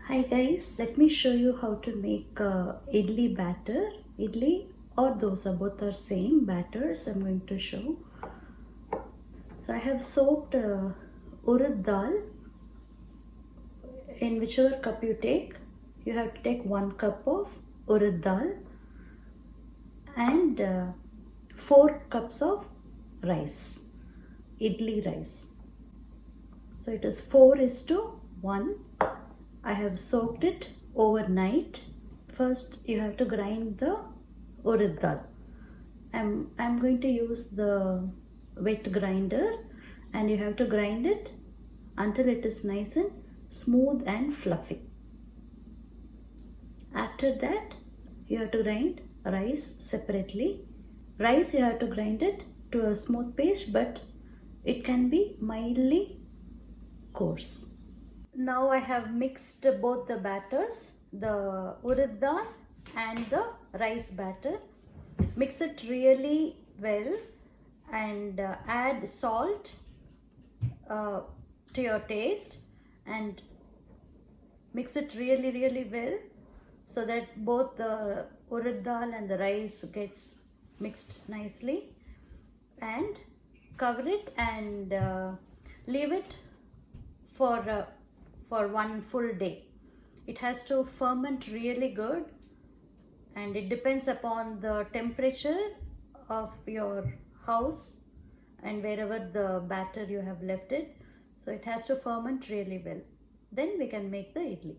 Hi guys, let me show you how to make idli batter. Idli or dosa, both are same batters I'm going to show. So I have soaked urad dal in whichever cup you take. You have to take 1 cup of urad dal and 4 cups of rice, idli rice. So it is 4:1. I have soaked it overnight. First you have to grind the urad dal. I'm going to use the wet grinder, and you have to grind it until it is nice and smooth and fluffy. After that you have to grind rice separately. Rice you have to grind it to a smooth paste, but it can be mildly coarse. Now I have mixed both the batters, the urad dal and the rice batter. Mix it really well and add salt to your taste, and mix it really well so that both the urad dal and the rice gets mixed nicely, and cover it and leave it for one full day. It has to ferment really good, and it depends upon the temperature of your house and wherever the batter you have left it. So it has to ferment really well. Then we can make the idli.